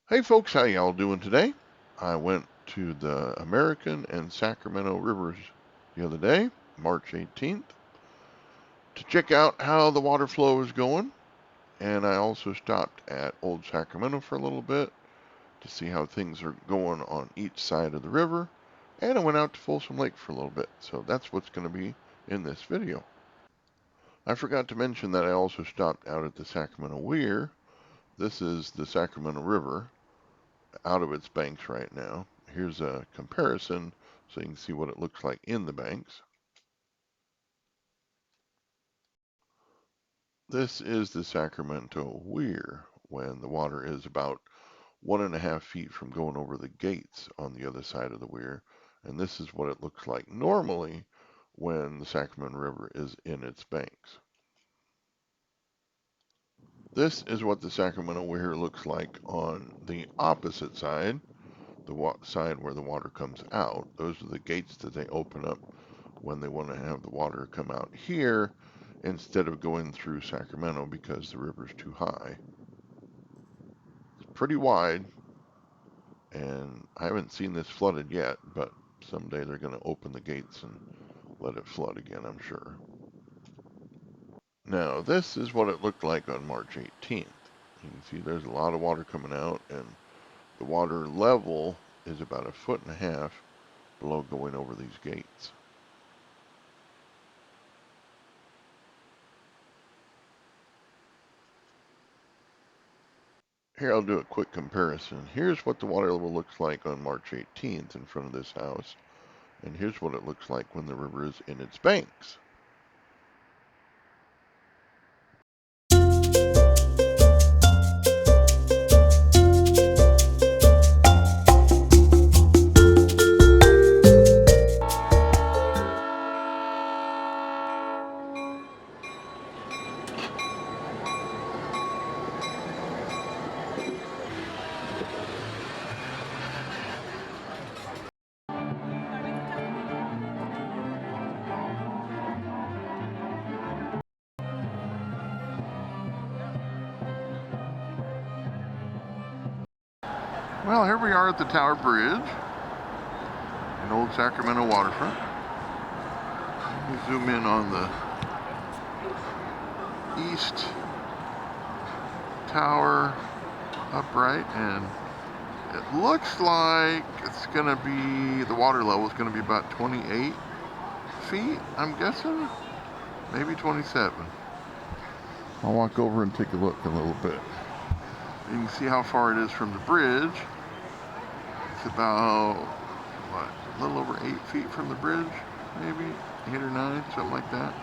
Hey folks, how y'all doing today? I went to the American and Sacramento Rivers the other day, March 18th, to check out how the water flow is going. And I also stopped at Old Sacramento for a little bit to see how things are going on each side of the river. And I went out to Folsom Lake for a little bit. So that's what's going to be in this video. I forgot to mention that I also stopped out at the Sacramento Weir. This is the Sacramento River out of its banks right now. Here's a comparison so you can see what it looks like in the banks. This is the Sacramento Weir when the water is about 1.5 feet from going over the gates on the other side of the weir. And this is what it looks like normally when the Sacramento River is in its banks. This is what the Sacramento Weir looks like on the opposite side, the side where the water comes out. Those are the gates that they open up when they want to have the water come out here instead of going through Sacramento because the river's too high. It's pretty wide, and I haven't seen this flooded yet, but someday they're going to open the gates and let it flood again, I'm sure. Now, this is what it looked like on March 18th. You can see there's a lot of water coming out, and the water level is about 1.5 feet below going over these gates. Here, I'll do a quick comparison. Here's what the water level looks like on March 18th in front of this house, and here's what it looks like when the river is in its banks. Well, here we are at the Tower Bridge in Old Sacramento waterfront. We zoom in on the east tower upright, and it looks like it's going to be, the water level is going to be about 28 feet, I'm guessing, maybe 27. I'll walk over and take a look a little bit. You can see how far it is from the bridge. It's about, what, a little over 8 feet from the bridge, maybe 8 or 9, something like that.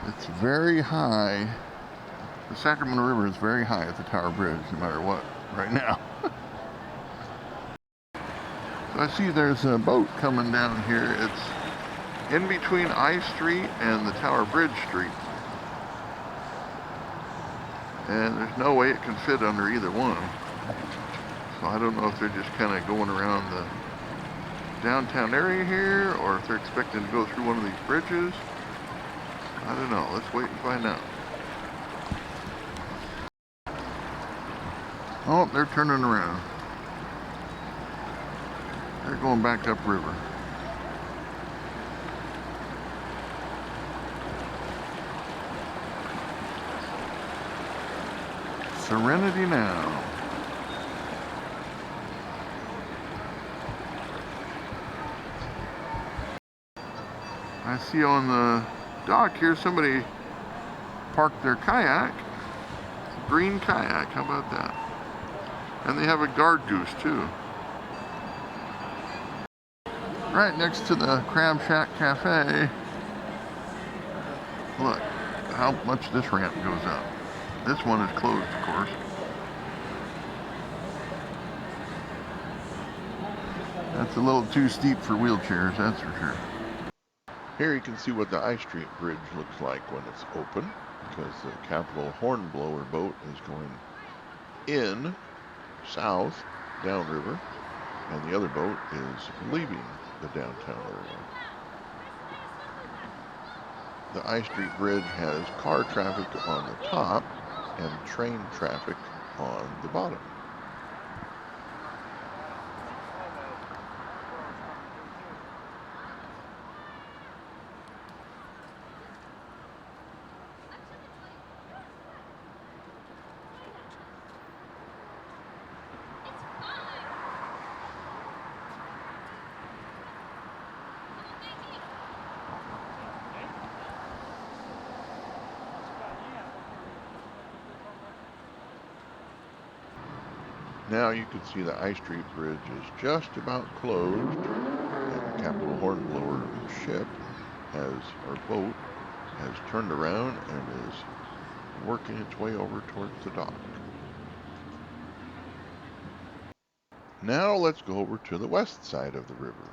It's very high. The Sacramento River is very high at the Tower Bridge, no matter what, right now. So I see there's a boat coming down here. It's in between I Street and the Tower Bridge Street. And there's no way it can fit under either one. So I don't know if they're just kind of going around the downtown area here, or if they're expecting to go through one of these bridges. I don't know. Let's wait and find out. Oh, they're turning around. They're going back upriver. Serenity now. I see on the dock here somebody parked their kayak. Green kayak, how about that? And they have a guard goose too. Right next to the Crab Shack Cafe. Look how much this ramp goes up. This one is closed, of course. That's a little too steep for wheelchairs, that's for sure. Here you can see what the I Street Bridge looks like when it's open, because the Capital Hornblower boat is going in, south, downriver, and the other boat is leaving the downtown area. The I Street Bridge has car traffic on the top and train traffic on the bottom. Now you can see the I Street Bridge is just about closed, and the Capital Hornblower ship or boat, has turned around and is working its way over towards the dock. Now let's go over to the west side of the river.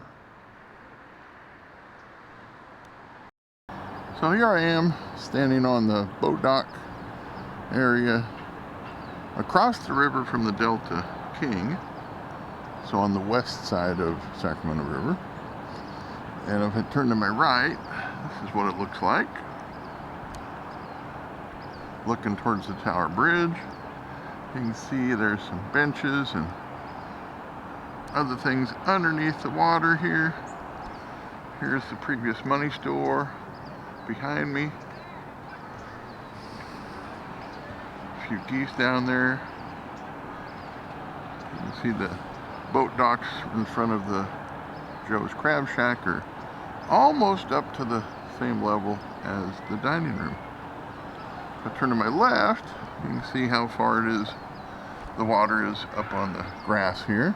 So here I am standing on the boat dock area across the river from the Delta King, so on the west side of Sacramento River. And if I turn to my right, this is what it looks like. Looking towards the Tower Bridge, you can see there's some benches and other things underneath the water here. Here's the previous money store behind me. A few geese down there. You can see the boat docks in front of the Joe's Crab Shack are almost up to the same level as the dining room. If I turn to my left, you can see how far it is. The water is up on the grass here.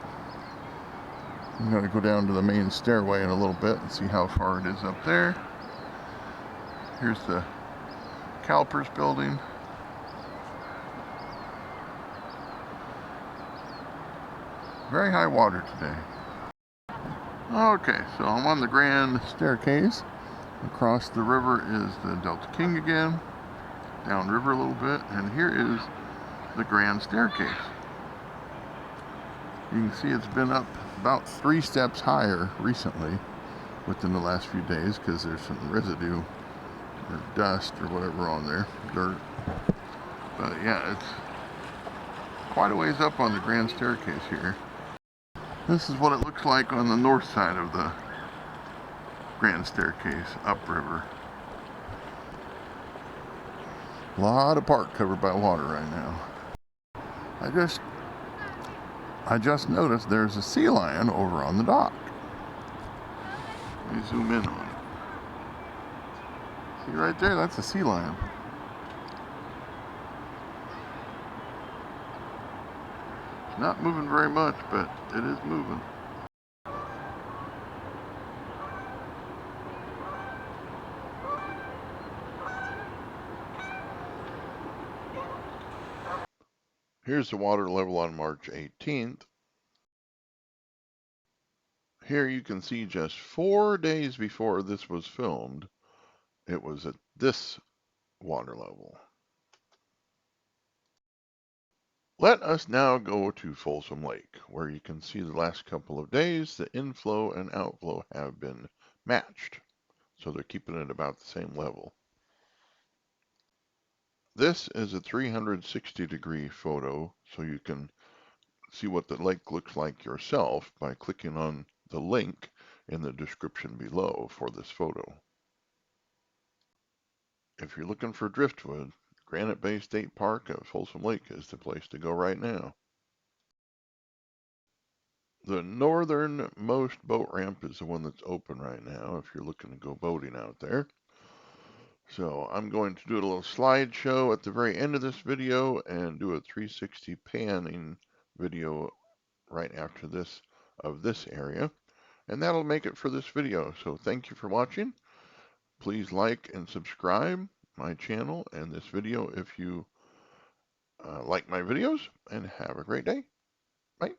I'm going to go down to the main stairway in a little bit and see how far it is up there. Here's the CalPERS building. Very high water today. Okay, so I'm on the grand staircase. Across the river is the Delta King again. Downriver a little bit, and here is the grand staircase. You can see it's been up about 3 steps higher recently within the last few days because there's some residue or dust or whatever on there, dirt. But yeah, it's quite a ways up on the grand staircase here. This is what it looks like on the north side of the grand staircase upriver. A lot of park covered by water right now. I just noticed there's a sea lion over on the dock. Let me zoom in on it. See right there, that's a sea lion. It's not moving very much, but it is moving. Here's the water level on March 18th. Here you can see just 4 days before this was filmed, it was at this water level. Let us now go to Folsom Lake, where you can see the last couple of days the inflow and outflow have been matched. So they're keeping it about the same level. This is a 360-degree photo, so you can see what the lake looks like yourself by clicking on the link in the description below for this photo. If you're looking for driftwood, Granite Bay State Park at Folsom Lake is the place to go right now. The northernmost boat ramp is the one that's open right now if you're looking to go boating out there. So I'm going to do a little slideshow at the very end of this video and do a 360 panning video right after this of this area. And that'll make it for this video. So thank you for watching. Please like and subscribe my channel and this video if you like my videos, and have a great day. Bye.